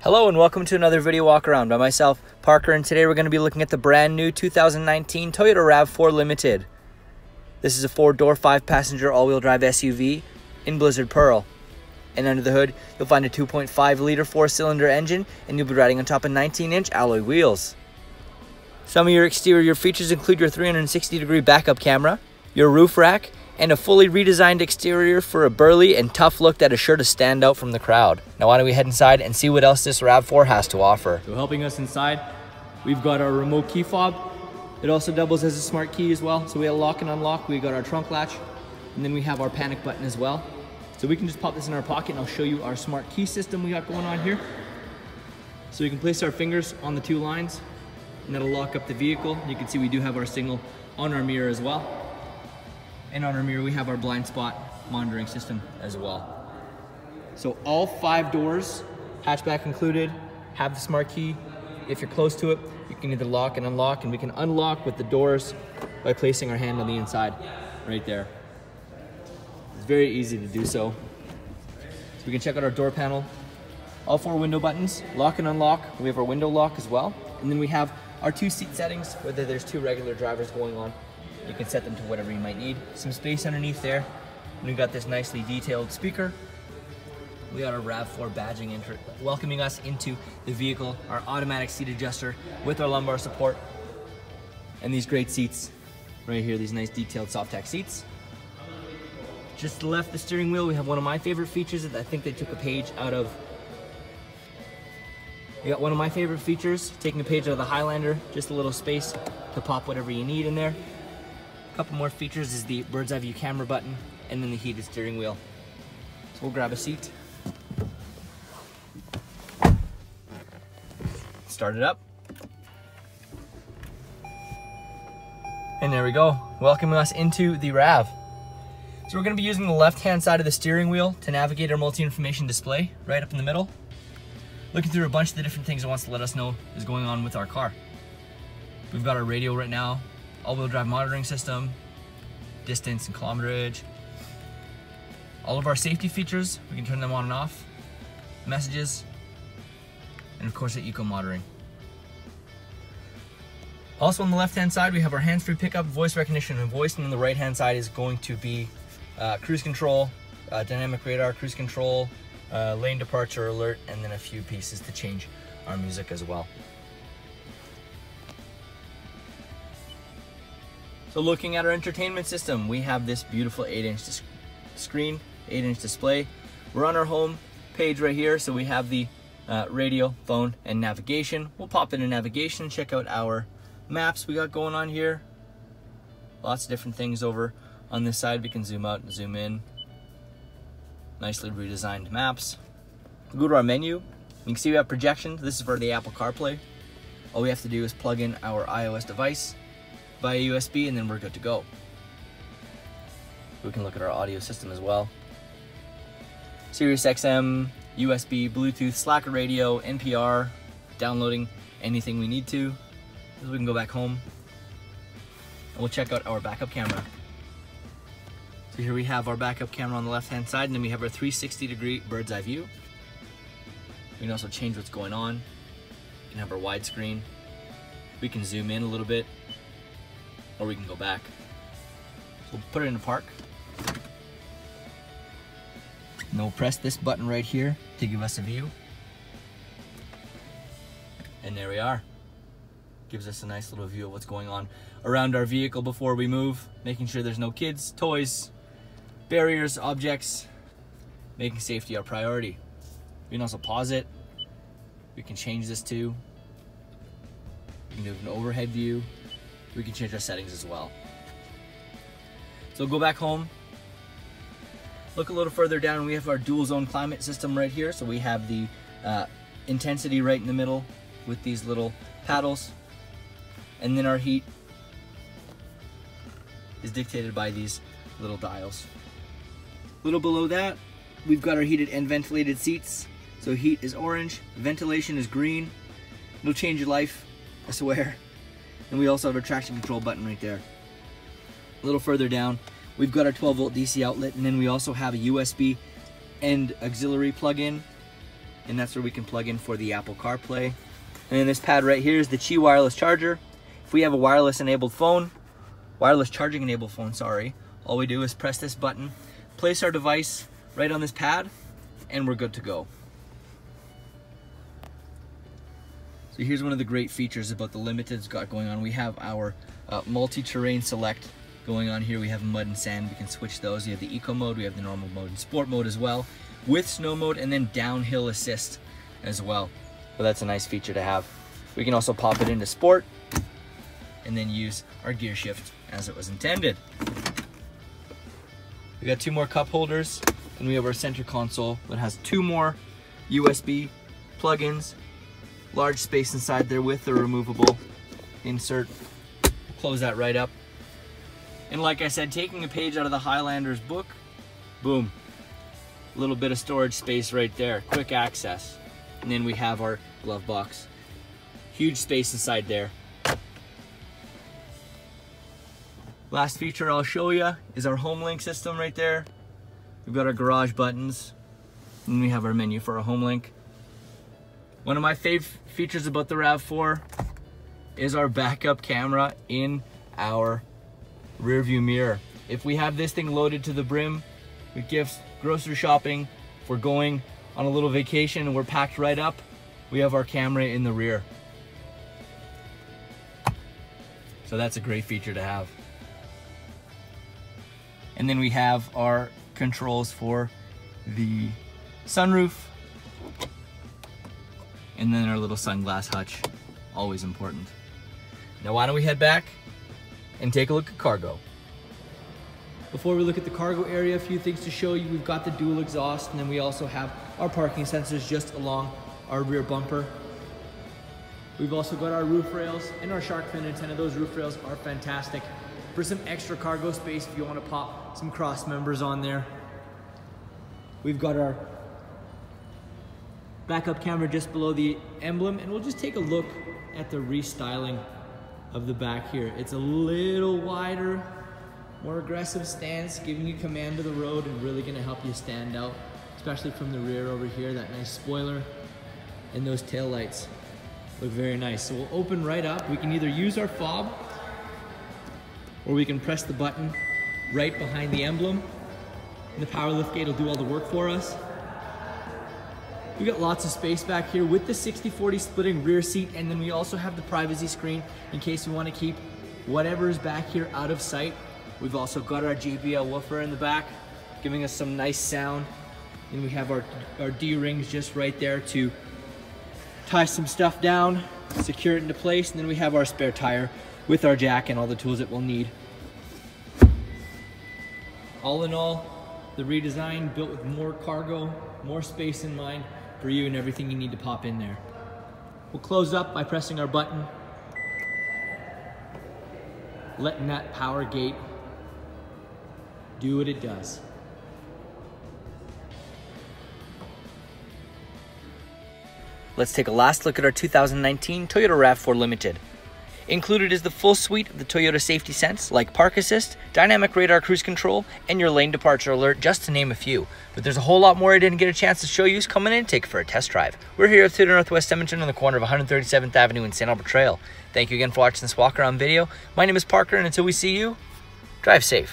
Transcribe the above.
Hello and welcome to another video walk around by myself, Parker, and today we're going to be looking at the brand new 2019 Toyota Rav4 LIMITED. This is a 4-door, 5-passenger all-wheel drive SUV in Blizzard Pearl. And under the hood, you'll find a 2.5-liter 4-cylinder engine, and you'll be riding on top of 19-inch alloy wheels. Some of your exterior features include your 360-degree backup camera, your roof rack, and a fully redesigned exterior for a burly and tough look that is sure to stand out from the crowd. Now why don't we head inside and see what else this RAV4 has to offer. So helping us inside, we've got our remote key fob. It also doubles as a smart key as well. So we have lock and unlock, we got our trunk latch, and then we have our panic button as well. So we can just pop this in our pocket and I'll show you our smart key system we got going on here. So we can place our fingers on the two lines and that'll lock up the vehicle. You can see we do have our signal on our mirror as well. And on our mirror, we have our blind spot monitoring system as well. So all 5 doors, hatchback included, have the smart key. If you're close to it, you can either lock and unlock, and we can unlock with the doors by placing our hand on the inside, right there. It's very easy to do so. So we can check out our door panel. All 4 window buttons, lock and unlock. We have our window lock as well. And then we have our 2 seat settings, whether there's 2 regular drivers going on. You can set them to whatever you might need. Some space underneath there. And we've got this nicely detailed speaker. We got our RAV4 badging welcoming us into the vehicle. Our automatic seat adjuster with our lumbar support. And these great seats right here, these nice detailed soft-tack seats. Just to the left, the steering wheel, we have one of my favorite features that I think they took a page out of. We got one of my favorite features, taking a page out of the Highlander, just a little space to pop whatever you need in there. A couple more features is the bird's eye view camera button and then the heated steering wheel. So we'll grab a seat. Start it up. And there we go, welcoming us into the RAV. So we're going to be using the left-hand side of the steering wheel to navigate our multi-information display right up in the middle. Looking through a bunch of the different things it wants to let us know is going on with our car. We've got our radio right now, all-wheel drive monitoring system, distance and kilometerage. All of our safety features, we can turn them on and off, messages, and of course the eco monitoring. Also on the left-hand side, we have our hands-free pickup, voice recognition and voice, and on the right-hand side is going to be cruise control, dynamic radar, cruise control, lane departure alert, and then a few pieces to change our music as well. So looking at our entertainment system, we have this beautiful 8-inch screen, 8-inch display. We're on our home page right here, so we have the radio, phone, and navigation. We'll pop into navigation and check out our maps we got going on here. Lots of different things over on this side. We can zoom out and zoom in. Nicely redesigned maps. We'll go to our menu. You can see we have projections. This is for the Apple CarPlay. All we have to do is plug in our iOS device via USB and then we're good to go. We can look at our audio system as well. Sirius XM, USB, Bluetooth, Slacker radio, NPR, downloading anything we need to. So we can go back home and we'll check out our backup camera. So here we have our backup camera on the left hand side, and then we have our 360-degree bird's eye view. We can also change what's going on. We can have our widescreen. We can zoom in a little bit, or we can go back. So we'll put it in park. And we'll press this button right here to give us a view. And there we are. Gives us a nice little view of what's going on around our vehicle before we move, making sure there's no kids, toys, barriers, objects, making safety our priority. We can also pause it. We can change this to. We can do an overhead view. We can change our settings as well. So go back home. Look a little further down, we have our dual zone climate system right here. So we have the intensity right in the middle with these little paddles. And then our heat is dictated by these little dials. A little below that, we've got our heated and ventilated seats. So heat is orange, ventilation is green. It'll change your life, I swear. And we also have our traction control button right there. A little further down, we've got our 12-volt DC outlet, and then we also have a USB and auxiliary plug-in and that's where we can plug in for the Apple CarPlay. And then this pad right here is the Qi wireless charger. If we have a wireless charging enabled phone, sorry, all we do is press this button, place our device right on this pad, and we're good to go. So here's one of the great features about the Limited's got going on. We have our multi-terrain select going on here. We have mud and sand. We can switch those. You have the eco mode, we have the normal mode and sport mode as well, with snow mode, and then downhill assist as well. So that's a nice feature to have. We can also pop it into sport and then use our gear shift as it was intended. We got 2 more cup holders, and we have our center console that has 2 more USB plugins. Large space inside there with the removable insert. Close that right up. And like I said, taking a page out of the Highlander's book, boom. A little bit of storage space right there, quick access. And then we have our glove box. Huge space inside there. Last feature I'll show you is our home link system right there. We've got our garage buttons, and we have our menu for our home link. One of my favorite features about the RAV4 is our backup camera in our rear view mirror. If we have this thing loaded to the brim with gifts, grocery shopping, if we're going on a little vacation and we're packed right up, we have our camera in the rear. So that's a great feature to have. And then we have our controls for the sunroof, and then our little sunglass hutch, always important. Now why don't we head back and take a look at cargo. Before we look at the cargo area, a few things to show you. We've got the dual exhaust, and then we also have our parking sensors just along our rear bumper. We've also got our roof rails and our shark fin antenna. Those roof rails are fantastic for some extra cargo space if you want to pop some cross members on there. We've got our backup camera just below the emblem, and we'll just take a look at the restyling of the back here. It's a little wider, more aggressive stance, giving you command of the road and really gonna help you stand out, especially from the rear over here. That nice spoiler and those tail lights look very nice. So we'll open right up. We can either use our fob, or we can press the button right behind the emblem, and the power lift gate will do all the work for us. We got lots of space back here with the 60/40 splitting rear seat, and then we also have the privacy screen in case we want to keep whatever is back here out of sight. We've also got our JBL woofer in the back, giving us some nice sound. And we have our D-rings just right there to tie some stuff down, secure it into place, and then we have our spare tire with our jack and all the tools that we'll need. All in all, the redesign built with more cargo, more space in mind for you and everything you need to pop in there. We'll close up by pressing our button, letting that power gate do what it does. Let's take a last look at our 2019 Toyota Rav4 Limited. Included is the full suite of the Toyota safety sense, like park assist, dynamic radar cruise control, and your lane departure alert, just to name a few. But there's a whole lot more I didn't get a chance to show you. Come in and take it for a test drive. We're here at Toyota Northwest Edmonton on the corner of 137th Avenue and St. Albert Trail. Thank you again for watching this walk around video. My name is Parker, and until we see you, drive safe.